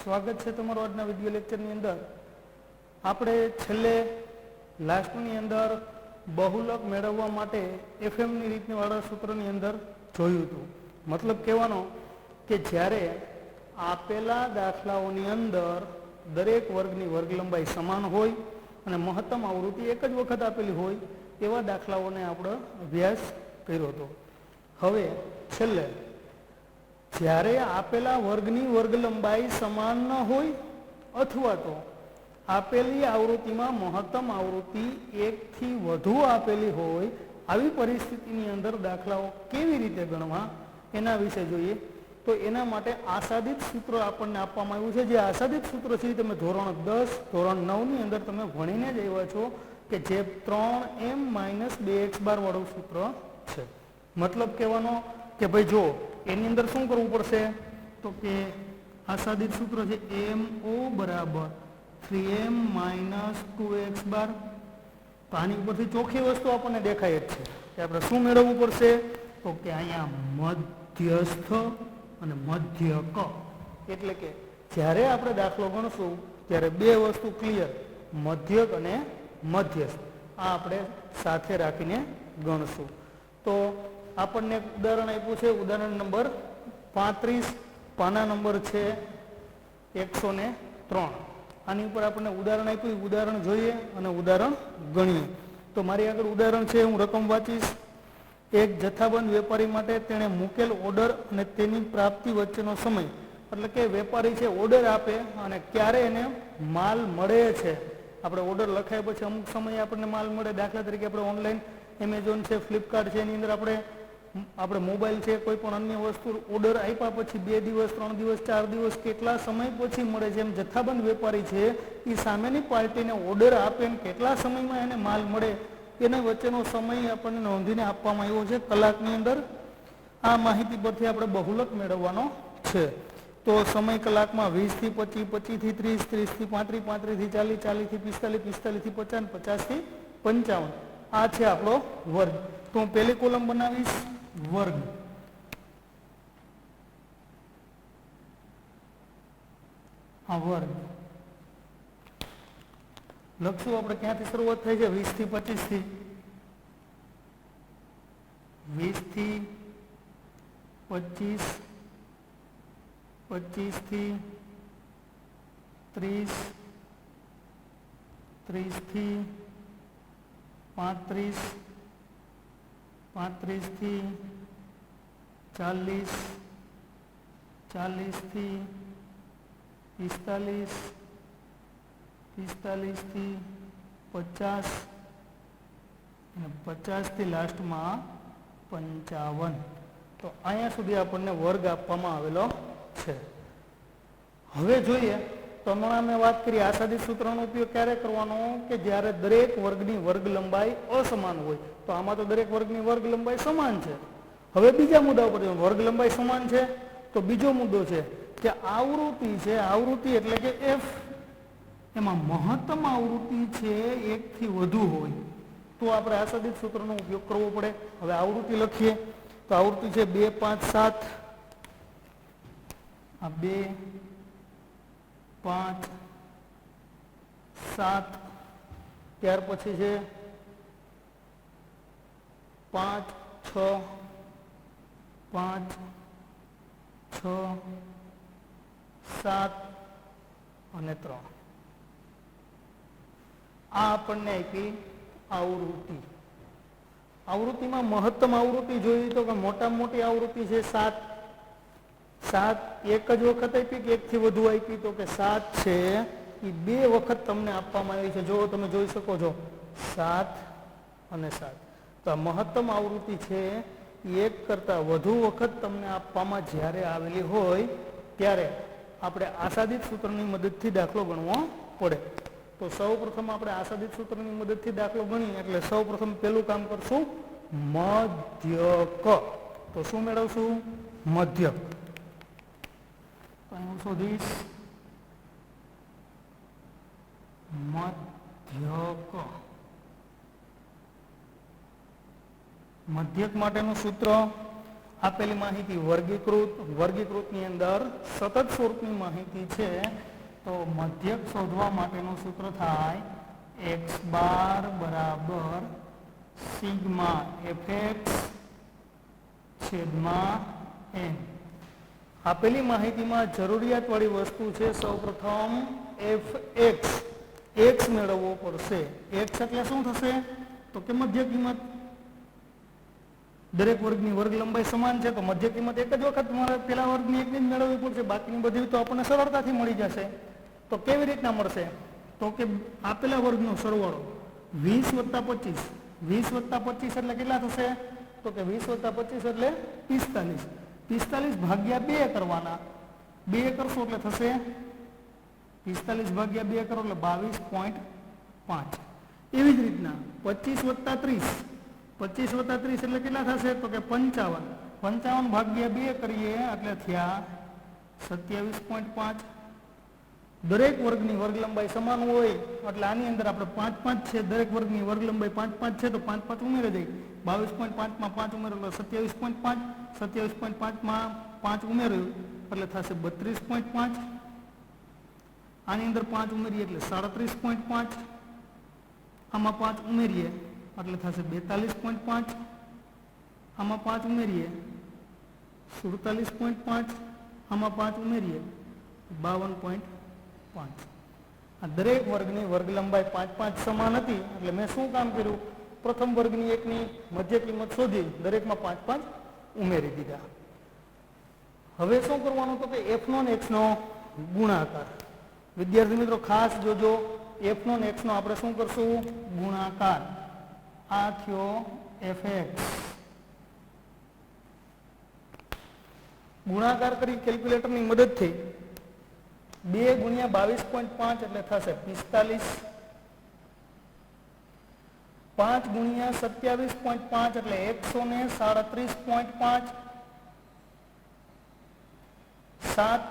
સ્વાગત છે તમારું આજના વિડિયો લેક્ચરની અંદર। આપણે છેલ્લે લાસ્ટની અંદર બહુલક મેળવવા માટે એફએમની રીતની વાળા સૂત્રની અંદર જોયું હતું। મતલબ કહેવાનો કે જ્યારે આપેલા દાખલાઓની અંદર દરેક વર્ગની વર્ગ લંબાઈ સમાન હોય અને મહત્તમ આવૃત્તિ એક જ વખત આપેલી હોય એવા દાખલાઓને આપણે અભ્યાસ કર્યો હતો। હવે છેલ્લે જ્યારે આપેલા વર્ગની વર્ગ લંબાઈ સમાન ન હોય અથવા તો આપેલી આવૃત્તિમાં મહત્તમ આવૃત્તિ એકથી વધુ આપેલી હોય આવી પરિસ્થિતિની અંદર દાખલાઓ કેવી રીતે ગણવા એના વિશે જોઈએ। તો એના માટે આસાદિત સૂત્ર આપણને આપવામાં આવ્યું છે। જે આસાદિત સૂત્ર છે તમે ધોરણ 10 ધોરણ 9 ની અંદર તમે ભણીને જ આવ્યા છો કે જે 3m - 2x બાર વાળું સૂત્ર છે। મતલબ કહેવાનો કે ભાઈ જો એની અંદર શું કરવું પડશે તો કે આસાદિત સૂત્ર છે MO બરાબર 3m - 2x બાર। તો આની ઉપરથી ચોખ્ખી વસ્તુ આપણને દેખાય જ છે કે આપણે શું મેળવવું પડશે તો કે અહીંયા મધ્યસ્થ અને મધ્યક। એટલે કે જ્યારે આપણે દાખલો ગણશું ત્યારે બે વસ્તુ ક્લિયર, મધ્યક અને મધ્યસ્થ આ આપણે સાથે રાખીને ગણશું। તો આપણને એક ઉદાહરણ આપ્યું છે, ઉદાહરણ નંબર 35, પાના નંબર છે 103। આની ઉપર આપણને ઉદાહરણ આપ્યું, ઉદાહરણ જોઈએ અને ઉદાહરણ ગણીએ। તો મારી આગળ ઉદાહરણ છે, હું રકમ વાંચીશ। એક જથ્થાબંધ વેપારી માટે તેણે મૂકેલ ઓર્ડર અને તેની પ્રાપ્તિ વચ્ચેનો સમય, એટલે કે વેપારી છે ઓર્ડર આપે અને ક્યારે એને માલ મળે છે। આપણે ઓર્ડર લખાય પછી અમુક સમયે આપણને માલ મળે। દાખલા તરીકે આપણે ઓનલાઈન એમેઝોન છે, ફ્લિપકાર્ટ છે, એની અંદર આપણે મોબાઈલ છે, કોઈ પણ અન્ય વસ્તુ ઓર્ડર આપ્યા પછી 2 દિવસ 3 દિવસ 4 દિવસ કેટલા સમય પછી મળે છે। એમ જથ્થાબંધ વેપારી છે એ સામેની પાર્ટીને ઓર્ડર આપે ને કેટલા સમયમાં એને માલ મળે એના વચ્ચેનો સમય આપણને નોંધીને આપવામાં આવ્યો છે કલાકની અંદર। આ માહિતી પરથી આપણે બહુલક મેળવવાનો છે। તો સમય કલાકમાં 20 થી 25, 25 થી 30, 30 થી 35, 35 થી 40, 40 થી 45, 45 થી 50, 50 થી 55 આ છે આપણો વર્ગ। તો હું પહેલી કોલમ બનાવીશ વર્ગ, આ વર્ગ લખશું આપણે ક્યાંથી શરૂઆત થાય છે 20 થી 25 થી, 20 થી 25, 25 થી 30, 30 થી 35, 35 થી 40, 40 થી 45, 45 થી 50 અને 50 થી લાસ્ટમાં 55। તો અહીંયા સુધી આપણને વર્ગ આપવામાં આવેલો છે। હવે જોઈએ તો હમણાં મેં વાત કરી આસાદિત સૂત્રનો ઉપયોગ ક્યારે કરવાનો કે જ્યારે દરેક વર્ગની વર્ગ લંબાઈ અસમાન હોય। તો આમાં તો દરેક વર્ગની વર્ગ લંબાઈ સમાન છે। હવે બીજા મુદ્દા ઉપર વર્ગ લંબાઈ સમાન છે તો બીજો મુદ્દો છે કે આવૃત્તિ છે, આવૃત્તિ એટલે કે F, એમાં મહત્તમ આવૃત્તિ છે 1 થી વધુ હોય તો આપણે આસાદિત સૂત્રનો ઉપયોગ કરવો પડે। હવે આવૃત્તિ લખીએ તો આવૃત્તિ છે 2, 5, 7, આ 2, 5, 7, ત્યાર પછી છે 5, 6, 5, 6, 7 અને 3 આ આપણને આપી આવૃત્તિ। આવૃત્તિમાં મહત્તમ આવૃત્તિ જોઈએ તો કે મોટામાં મોટી આવૃત્તિ છે 7, 7 એક જ વખત આપી કે એકથી વધુ આપી તો કે 7 છે એ 2 વખત તમને આપવામાં આવી છે। જો તમે જોઈ શકો છો 7 અને 7, તો આ મહત્તમ આવૃત્તિ છે એ એક કરતાં વધુ વખત તમને આપવામાં જ્યારે આવેલી હોય ત્યારે આપણે આસાદિત સૂત્રની મદદથી દાખલો ગણવો પડે। તો સૌપ્રથમ આપણે આસાદિત સૂત્રની મદદથી દાખલો ગણીએ એટલે સૌપ્રથમ પહેલું કામ કરશું મધ્યક। તો શું મેળવશું મધ્યક। હું શોધીશ મધ્યક। મધ્યક માટેનું સૂત્ર આપેલી માહિતી વર્ગીકૃતની અંદર સતત સ્વરૂપની માહિતી છે તો મધ્યક શોધવા માટેનું સૂત્ર થાય x બાર બરાબર સિગ્મા fx છેદમાં n. આપેલી માહિતીમાં જરૂરિયાતવાળી વસ્તુ છે સૌપ્રથમ fx x મેળવવો પડશે. x એટલે શું થશે તો કે મધ્ય કિંમત. દરેક વર્ગની વર્ગ લંબાઈ સમાન છે તો મધ્ય કિંમત એક જ વખત મારે પેલા વર્ગની એકની જ મેળવવી પડશે, બાકીની બધી તો આપણને સરળતાથી મળી જશે. તો કેવી રીતના મળશે તો કે આપેલા વર્ગનો સરવાળો 20 વત્તા 25, 20 વત્તા 25 એટલે કેટલા થશે તો કે 20 વત્તા 25 એટલે 45, 45 ભાગ્યા 2 કરવાના. 2 કરશો એટલે થશે 45 ભાગ્યા 2 કરો એટલે 22.5. એવી જ રીતના 25 વત્તા 30, 25 વત્તા 30 એટલે કેટલા થશે તો કે 55, 55 ભાગ્યા 2 કરીએ એટલે થયા 27.5. દરેક વર્ગની વર્ગ લંબાઈ સમાન હોય એટલે આની અંદર આપણે 5 5 છે, દરેક વર્ગની વર્ગ લંબાઈ 5 5 છે તો 5 5 ઉમેરી દઈએ. 22.5 માં 5 ઉમેરો એટલે 27.5, 27.5 માં 5 ઉમેર્યું એટલે થશે 32.5. આની અંદર 5 ઉમેરીએ એટલે 37.5, આમાં 5 ઉમેરીએ એટલે થશે 42.5, આમાં 5 ઉમેરીએ 47.5, આમાં 5 ઉમેરીએ 52.5. આ દરેક વર્ગની વર્ગ લંબાઈ 5 5 સમાન હતી એટલે મેં શું કામ કર્યું, પ્રથમ વર્ગની એકની મધ્ય કિંમત શોધી દરેકમાં 5 5 ઉમેરી દીધા. હવે શું કરવાનું તો કે f નો ને x નો ગુણાકાર. વિદ્યાર્થી મિત્રો ખાસ જોજો, f નો ને x નો આપણે શું કરશું ગુણાકાર. આ થયો fx. ગુણાકાર કરી કેલ્ક્યુલેટરની મદદથી 2 ગુણ્યા 22.5 એટલે થશે 45, 5 ગુણ્યા 27.5 એટલે 137.5, 7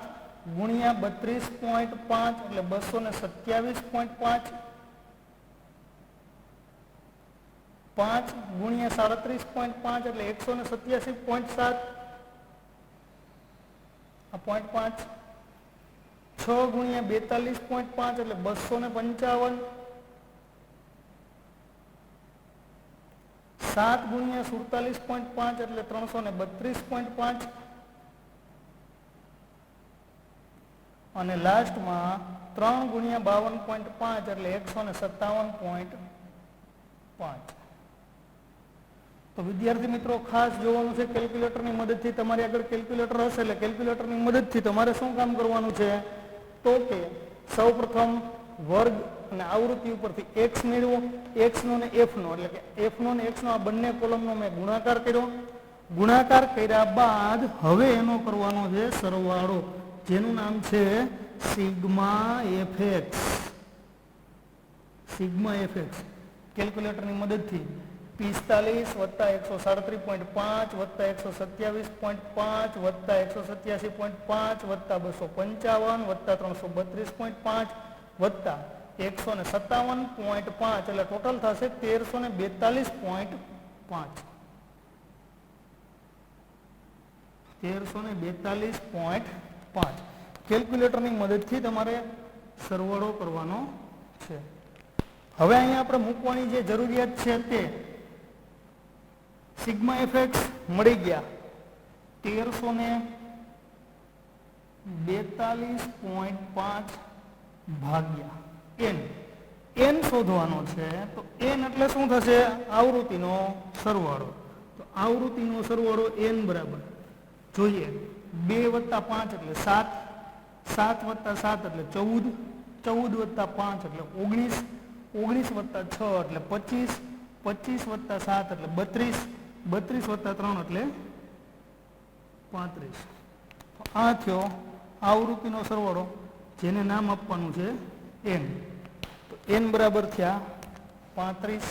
ગુણ્યા 32.5 એટલે 227.5, 5 ગુણ્યા 37.5 એટલે 187.7 આ 0.5, 6 ગુણ્યા 42.5 એટલે 255, 7 ગુણ્યા 47.5 એટલે 332.5 અને લાસ્ટમાં 3 ગુણ્યા 52.5 એટલે 157.5. તો વિદ્યાર્થી મિત્રો ખાસ જોવાનું છે કેલ્ક્યુલેટરની મદદથી. તમારી આગળ કેલ્ક્યુલેટર હશે એટલે કેલ્ક્યુલેટરની મદદથી તમારે શું કામ કરવાનું છે તો કે સૌપ્રથમ વર્ગ અને આવૃત્તિ ઉપરથી x મેળવો, x નો ને f નો એટલે કે f નો ને x નો આ બંને કોલમનો મેં ગુણાકાર કર્યો. ગુણાકાર કર્યા બાદ હવે એનો કરવાનો છે સરવાળો, જેનું નામ છે સિગ્મા fx. સિગ્મા fx કેલ્ક્યુલેટરની મદદથી 45 વત્તા 137.5 વત્તા 127.5 વત્તા 187.5 વત્તા 255 વત્તા 332.5 વત્તા 157.5 એટલે ટોટલ થશે 1342.5. 1342.5 કેલ્ક્યુલેટરની મદદથી તમારે સરવાળો કરવાનો છે. હવે અહીંયા આપણે મૂકવાની જે જરૂરિયાત છે તે સિગ્મા fx મળી ગયા 1342.5 ભાગ્યા n. n શોધવાનો છે તો n એટલે શું થશે આવૃત્તિનો સરવાળો. તો આવૃત્તિનો સરવાળો n બરાબર જોઈએ 2 વત્તા 5 એટલે 7, 7 વત્તા 7 એટલે 14, 14 વત્તા 5 એટલે 19, 19 વત્તા 6 એટલે 25, 25 વત્તા 7 એટલે 32, 32 વત્તા 3 એટલે 35. આ થયો આવૃત્તિનો સરવાળો જેને નામ આપવાનું છે n. તો n બરાબર થયા 35,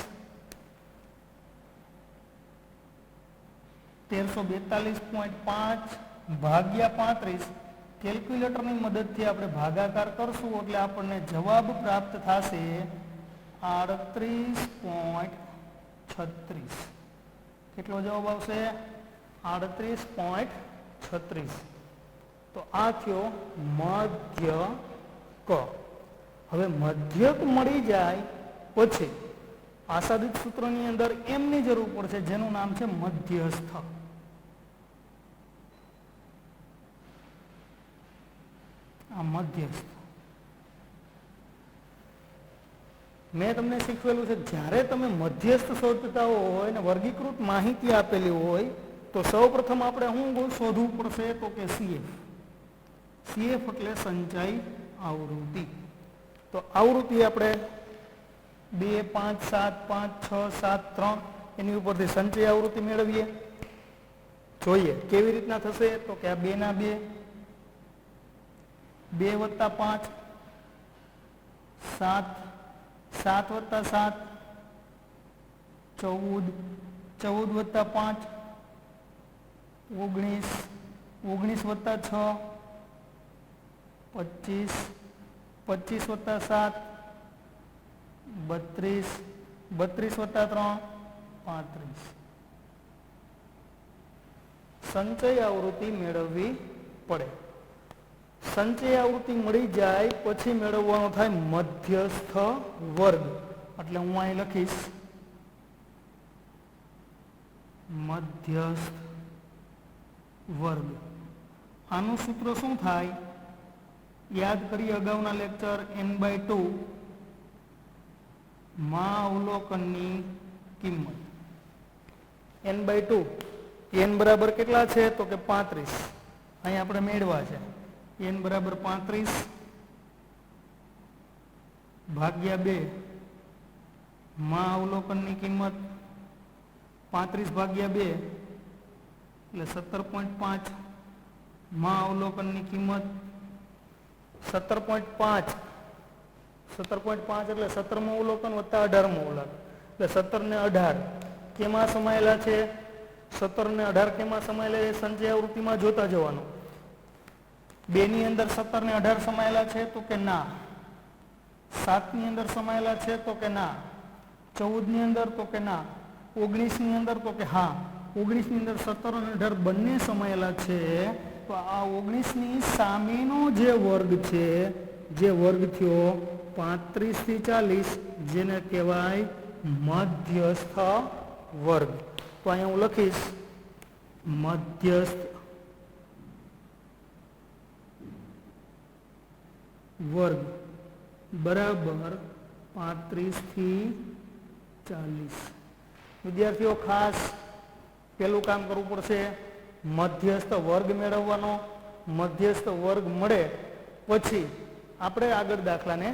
1342.5 ભાગ્યા 35. કેલ્ક્યુલેટરની મદદથી આપણે ભાગાકાર કરશું એટલે આપણને જવાબ પ્રાપ્ત થશે 38.36. કેટલો જવાબ આવશે 38.36. તો આ થયો મધ્યક. હવે મધ્યક મળી જાય પછી આસાદિત સૂત્રની અંદર એમની જરૂર પડશે જેનું નામ છે મધ્યસ્થ. આ મધ્યસ્થ મેં તમને શીખવેલું છે જ્યારે તમે મધ્યસ્થ શોધતા હોય ને વર્ગીકૃત માહિતી આપેલી હોય તો સૌપ્રથમ આપણે શું શોધવું પડશે તો કે સીએફ. સીએફ એટલે સંચય આવૃત્તિ. તો આવૃત્તિ આપણે 2, 5, 7, 5, 6, 7, 3 એની ઉપરથી સંચય આવૃત્તિ મેળવીએ. જોઈએ કેવી રીતના થશે તો કે આ 2 ના 2, 2 વત્તા 5, 7, 7 વત્તા 7, 14, 14 વત્તા 5, 19, 19 વત્તા 6, 25, 25 વત્તા 7, 32, 32 વત્તા 3, 35. સંચય આવૃત્તિ મેળવવી પડે. સંચય આવૃત્તિ મળી જાય પછી મેળવવાનો થાય મધ્યસ્થ વર્ગ. એટલે હું અહીં લખીશ મધ્યસ્થ વર્ગ. આનું સૂત્ર શું થાય યાદ કરીએ અગાઉના લેક્ચર n/2 માં અવલોકનની કિંમત. n/2 n બરાબર કેટલા છે તો કે 35. અહીં આપણે મેળવા છે n બરાબર 35 ભાગ્યા 2 માં અવલોકનની કિંમત 35 ભાગ્યા 2 એટલે 17.5 માં અવલોકનની કિંમત 17.5 એટલે 17મું અવલોકન વત્તા 18મું અવલોકન એટલે 17 ને 18 કેમાં સમાયેલા છે? 17 ને 18 કેમાં સમાયેલા છે? સંચય આવૃત્તિમાં જોતા જવાનું. 2 ની અંદર 17 ને 18 સમાયેલા છે તો કે ના. 7 ની અંદર સમાયેલા છે તો કે ના. 14 ની અંદર તો કે ના. 19 ની અંદર તો કે હા. 19 ની અંદર 17 અને 18 બંને સમાયેલા છે. તો આ 19 ની સામેનો જે વર્ગ છે, જે વર્ગ થયો 35 થી 40, જેને કહેવાય મધ્યસ્થ વર્ગ. તો અહીંયા હું લખીશ મધ્યસ્થ વર્ગ બરાબર 35 થી 40. વિદ્યાર્થીઓ ખાસ પેલું કામ કરવું પડશે મધ્યસ્થ વર્ગ મેળવવાનો. મધ્યસ્થ વર્ગ મળે પછી આપણે આગળ દાખલાને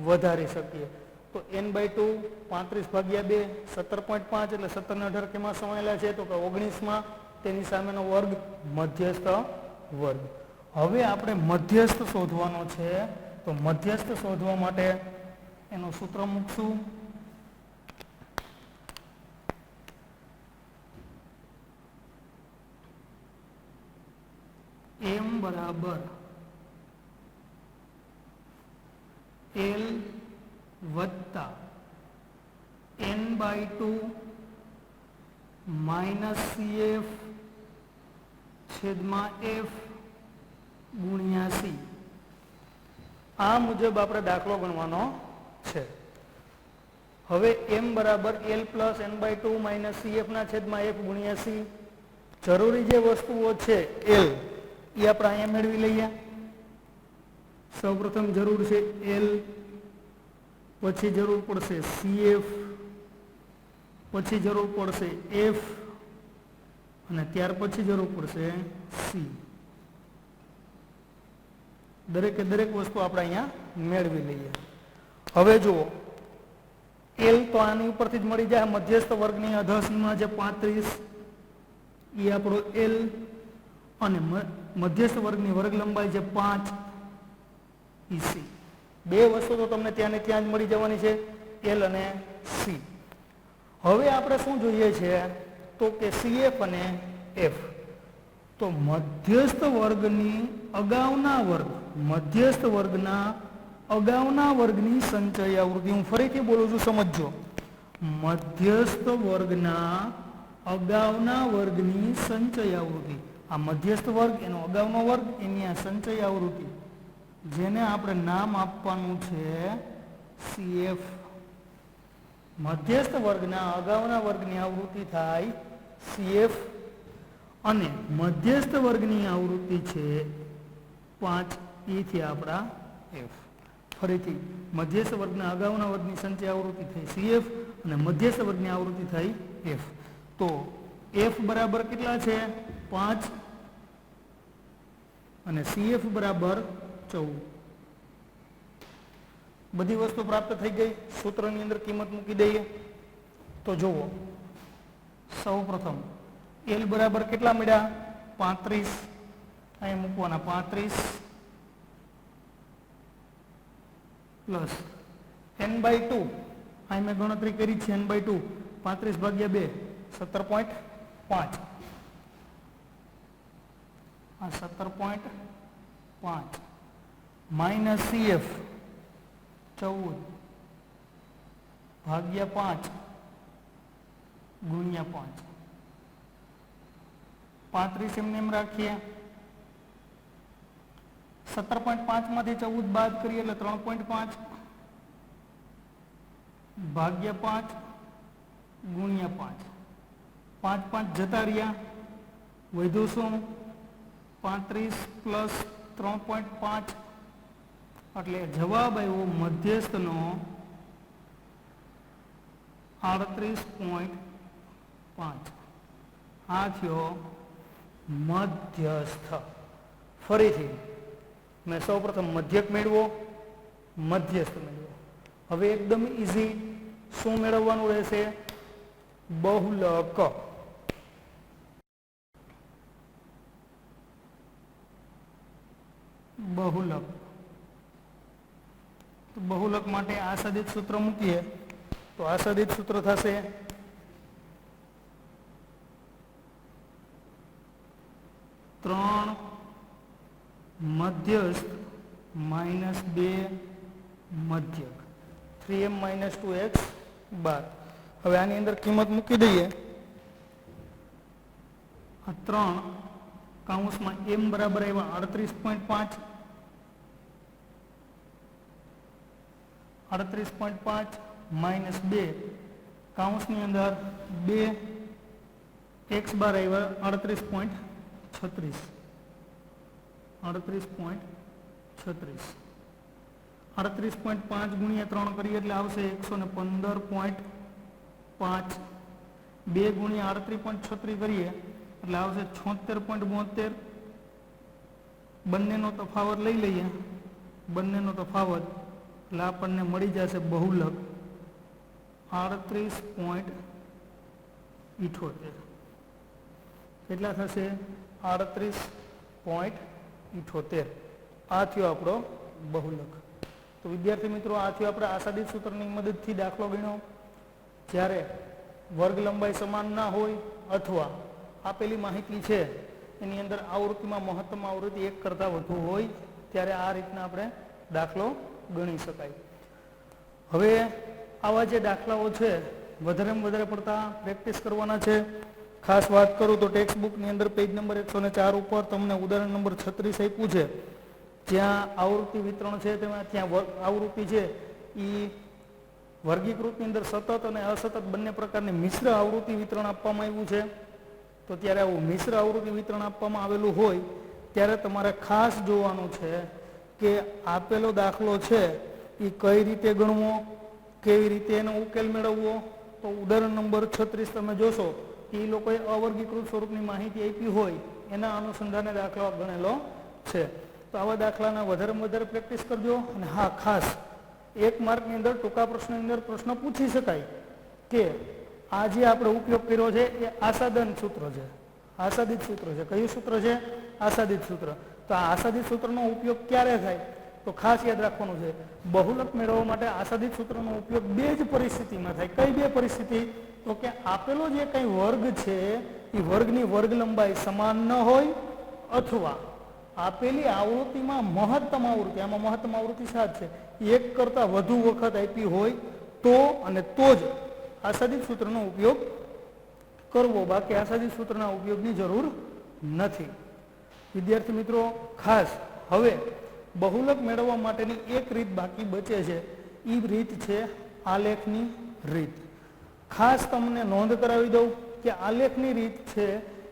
વધારી શકીએ. તો n/2 35 ભાગ્યા 2 17.5 એટલે 17 ને 18 કેમાં સમાયેલા છે તો કે 19માં. તેની સામેનો વર્ગ મધ્યસ્થ વર્ગ. હવે આપણે મધ્યસ્થ શોધવાનો છે. તો મધ્યસ્થ શોધવા માટે એનું સૂત્ર મૂકશું. m બરાબર l વત્તા n/2 માઇનસ cf છેદમાં f ગુણ્યા c. આ મુજબ આપણે દાખલો ગણવાનો છે. હવે m બરાબર l plus n/2 minus cf ના છેદમાં f ગુણ્યા c. જરૂરી જે વસ્તુઓ છે l એ આપણે અહીંયા મેળવી લઈએ. સૌપ્રથમ જરૂર છે l, પછી જરૂર પડશે cf, પછી જરૂર પડશે f અને ત્યાર પછી જરૂર પડશે c. દરેકે દરેક વસ્તુ આપણે અહીંયા મેળવી લઈએ. હવે જુઓ l તો આની ઉપરથી જ મળી જાય. મધ્યસ્થ વર્ગની અધસીમા જે 35 એ આપણો l અને મધ્યસ્થ વર્ગની વર્ગ લંબાઈ જે 5 EC. બે વસ્તુ તો તમને ત્યાં ને ત્યાં જ મળી જવાની છે, l અને c. હવે આપણે શું જોઈએ છે તો કે cf અને f. તો મધ્યસ્થ વર્ગની અગાઉના વર્ગ, મધ્યસ્થ વર્ગના અગાઉના વર્ગની સંચય આવૃત્તિ. હું ફરીથી બોલું છું, સમજજો. મધ્યસ્થ વર્ગના અગાઉના વર્ગની સંચય આવૃત્તિ, આ મધ્યસ્થ વર્ગ એનો અગાઉનો વર્ગ એની આ સંચય આવૃત્તિ, જેને આપણે નામ આપવાનું છે CF. મધ્યસ્થ વર્ગના અગાઉના વર્ગની આવૃત્તિ થાય CF અને મધ્યસ્થ વર્ગની આવૃત્તિ છે 5 થી આપણા F. ફરીથી મધ્યસ્થ વર્ગના અગાઉના વર્ગની સંચય આવૃત્તિ થઈ CF અને મધ્યસ્થ વર્ગની આવૃત્તિ થઈ F. તો F બરાબર કેટલા છે 5 અને CF બરાબર 14. બધી વસ્તુ પ્રાપ્ત થઈ ગઈ. સૂત્રની અંદર કિંમત મૂકી દઈએ તો જુઓ, સૌ પ્રથમ L બરાબર કેટલા મળ્યા 35, અહીંયા મૂકવાના 35 પ્લસ n/2, અહીં મેં ગણતરી કરી છે n/2, 35 ભાગ્યા 2 17.5, આ 17.5 માઇનસ CF 14 ભાગ્યા 5 ગુણ્યા 5, 35 એમને એમ રાખીએ. 17.5 માંથી 14 બાદ કરીએ એટલે 3.5 ભાગ્યા 5 ગુણ્યા 5, 5 5 જતા રહ્યા, વધ્યું શું 35 પ્લસ 3.5, એટલે જવાબ આવ્યો મધ્યસ્થનો 38.5. આ થયો મધ્યસ્થ. ફરીથી મેં સૌ પ્રથમ મધ્યક મેળવો, મધ્યસ્થ મેળવો. હવે એકદમ ઈઝી શું મેળવવાનું રહેશે બહુલક. બહુલક તો બહુલક માટે આસાદિત સૂત્ર મૂકીએ તો આસાદિત સૂત્ર થશે 3 મધ્યસ્થ માઇનસ 2 મધ્યક, 3m માઇનસ 2x 12. હવે આની અંદર કિંમત મૂકી દઈએ. આ 3 કૌંસમાં m બરાબર આવ્યા 38.5, 38.5 માઇનસ 2 કૌંસની અંદર 2 x બાર આવ્યા 38.36, 38.36, 38.5 ગુણ્યા 3 કરીએ એટલે આવશે 115.5, 2 ગુણ્યા 38.36 કરીએ એટલે આવશે 76.72. બંનેનો તફાવત લઈ લઈએ, બંનેનો તફાવત એટલે આપણને મળી જશે બહુલક 38.78. કેટલા થશે 38.78. આ થયો આપણો બહુલક. તો વિદ્યાર્થી મિત્રો, આ થયો આપણે આસાદિત સૂત્રની મદદથી દાખલો ગણ્યો. જ્યારે વર્ગ લંબાઈ સમાન ના હોય અથવા આપેલી માહિતી છે એની અંદર આવૃત્તિમાં મહત્તમ આવૃત્તિ 1 કરતાં વધુ હોય ત્યારે આ રીતના આપણે દાખલો ગણી શકાય. હવે આવા જે દાખલાઓ છે વધારેમાં વધારે પડતા પ્રેક્ટિસ કરવાના છે. ખાસ વાત કરું તો ટેક્સ્ટ બુકની અંદર પેજ નંબર 104 ઉપર તમને ઉદાહરણ નંબર 36 આપ્યું છે. જ્યાં આવૃત્તિ વિતરણ છે તેમાં ત્યાં આવૃત્તિ છે એ વર્ગીકૃતની અંદર સતત અને અસતત બંને પ્રકારની મિશ્ર આવૃત્તિ વિતરણ આપવામાં આવ્યું છે. તો ત્યારે આવું મિશ્ર આવૃત્તિ વિતરણ આપવામાં આવેલું હોય ત્યારે તમારે ખાસ જોવાનું છે કે આપેલો દાખલો છે એ કઈ રીતે ગણવો, કેવી રીતે એનો ઉકેલ મેળવવો. તો ઉદાહરણ નંબર 36 તમે જોશો એ લોકોએ અવર્ગીકૃત સ્વરૂપની માહિતી આપી હોય એના અનુસંધાને દાખલો ગણેલો છે. તો આવા દાખલાના વધારેમાં વધારે પ્રેક્ટિસ કરજો. અને હા, ખાસ 1 માર્કની અંદર ટૂંકા પ્રશ્નની અંદર પ્રશ્ન પૂછી શકાય કે આ જે આપણે ઉપયોગ કર્યો છે એ આસાદન સૂત્ર છે, આસાદિત સૂત્ર છે. કયું સૂત્ર છે? આસાદિત સૂત્ર. તો આ આસાદિત સૂત્રનો ઉપયોગ ક્યારે થાય તો ખાસ યાદ રાખવાનું છે, બહુલક મેળવવા માટે આસાદિત સૂત્રનો ઉપયોગ 2 જ પરિસ્થિતિમાં થાય. કઈ 2 પરિસ્થિતિ? તો કે આપેલો જે કંઈ વર્ગ છે એ વર્ગની વર્ગ લંબાઈ સમાન ન હોય અથવા આપેલી આવૃત્તિમાં મહત્તમ આવૃત્તિ, આમાં મહત્તમ આવૃત્તિ 7 છે, 1 કરતાં વધુ વખત આપી હોય તો અને તો જ આસાદિત સૂત્રનો ઉપયોગ કરવો, બાકી આસાદી સૂત્રના ઉપયોગની જરૂર નથી. વિદ્યાર્થી મિત્રો, ખાસ હવે બહુલક મેળવવા માટેની એક રીત બાકી બચે છે. એ રીત છે આલેખની રીત. ખાસ તમને નોંધ કરાવી દઉં કે આલેખની રીત છે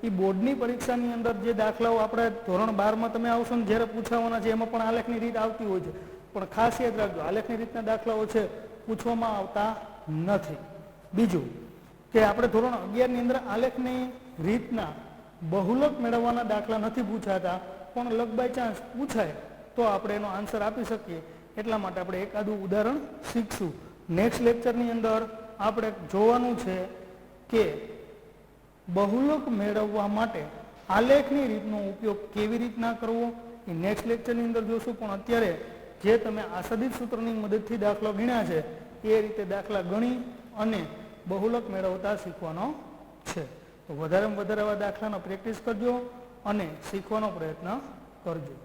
એ બોર્ડની પરીક્ષાની અંદર જે દાખલાઓ આપણે ધોરણ 12માં તમે આવશો ને જ્યારે પૂછાવાના છે એમાં પણ આલેખની રીત આવતી હોય છે. પણ ખાસ યાદ રાખજો, આલેખની રીતના દાખલાઓ છે પૂછવામાં આવતા નથી. બીજું કે આપણે ધોરણ 11ની અંદર આલેખની રીતના બહુલક મેળવવાના દાખલા નથી પૂછાતા, પણ લક બાય ચાન્સ પૂછાય તો આપણે એનો આન્સર આપી શકીએ. એટલા માટે આપણે એકાદું ઉદાહરણ શીખશું. નેક્સ્ટ લેક્ચરની અંદર આપણે જોવાનું છે કે બહુલક મેળવવા માટે આલેખની રીતનો ઉપયોગ કેવી રીતના કરવો, એ નેક્સ્ટ લેક્ચરની અંદર જોશું. પણ અત્યારે જે તમે આસાદિત સૂત્રની મદદથી દાખલો ગણ્યા છે એ રીતે દાખલા ગણી અને બહુલક મેળવતા શીખવાનો છે. તો વધારેમાં વધારે આવા દાખલાનો પ્રેક્ટિસ કરજો અને શીખવાનો પ્રયત્ન કરજો.